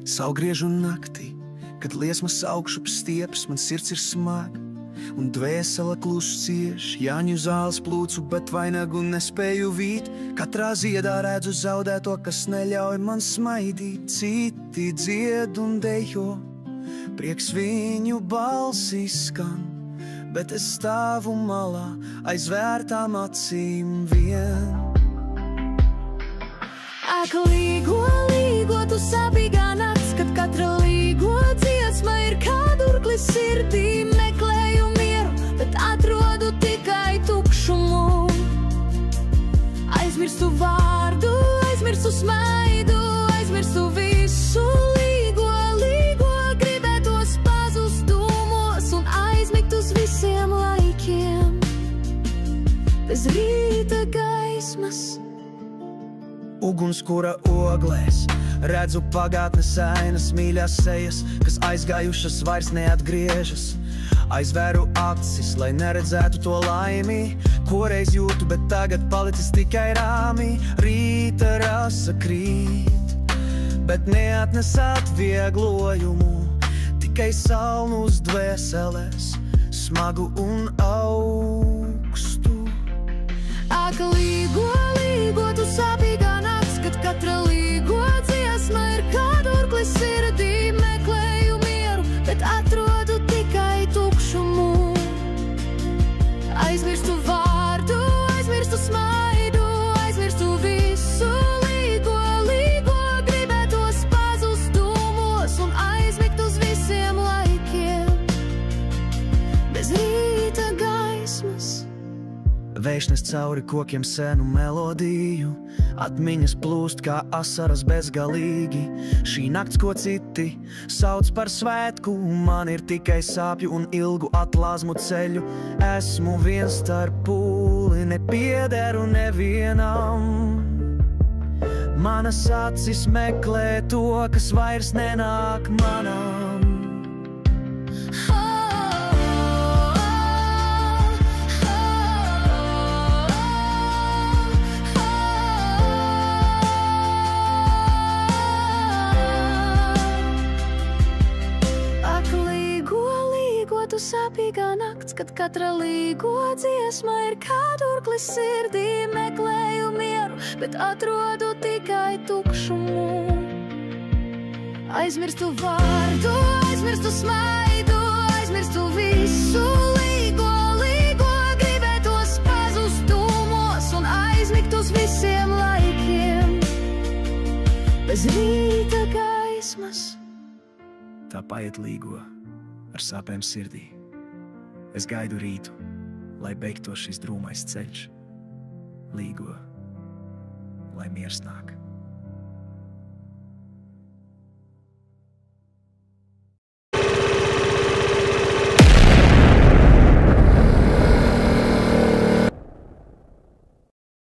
Saulgriežu naktī, kad liesmas augšup stiepjas, man sirds ir smaga, un dvēsele klusu cieš. Jāņu zāles plūcu, bet vainagu nespēju vīt. Katrā ziedā redzu zaudēto, kas neļauj man smaidīt. Citi dzied un dejo, prieks viņu balsīs skan, bet es stāvu malā, aizvērtām acīm vien. Ak, līgo, līgo, tu sapīgā nakts, kad katra līgo dziesma ir kā durklis sirdī. Meklēju mieru, bet atrodu tikai tukšumu. Aizmirstu vārdu, aizmirstu smaidu, aizmirstu visu. Līgo, līgo, gribētos pazust dūmos un aizmigt uz visiem laikiem bez rīta gaismas. Ugunskura oglēs redzu pagātnes ainas, mīļās sejas, kas aizgājušas vairs neatgriežas. Aizvēru acis, lai neredzētu to laimi, ko reiz jūtu, bet tagad palicis tikai rāmī. Rīta rasa krīt, bet neatnes atvieglojumu, tikai salnu uz dvēseles, smagu un augstu. Ak, līgo, līgo, tu sapīgā nakts, kad katra līgo dziesma ir kā durklis sirdī. Meklēju mieru, bet atrodu tikai tukšumu. Aizmirstu vārdu, aizmirstu smaidu, aizmirstu visu. Līgo, līgo, gribētos pazust dūmos un aizmigt uz visiem laikiem bez rīta gaismas. Vējš nes cauri kokiem senu melodiju, atmiņas plūst kā asaras bezgalīgi. Šī nakts, ko citi sauc par svētku, man ir tikai sāpju un ilgu atlāzmu ceļu. Esmu viens starp pūli, nepiederu nevienam. Manas acis meklē to, kas vairs nenāk manam. Tu sapīgā nakts, kad katra līgo dziesma ir kā durklis sirdī. Meklēju mieru, bet atrodu tikai tukšumu. Aizmirstu vārdu, aizmirstu smaidu, aizmirstu visu. Līgo, līgo, gribētos pazust dūmos un aizmigt uz visiem laikiem bez rīta gaismas. Tā paiet līgo ar sāpēm sirdī. Es gaidu rītu, lai beigtos šis drūmais ceļš. Līgo, lai miers nāk.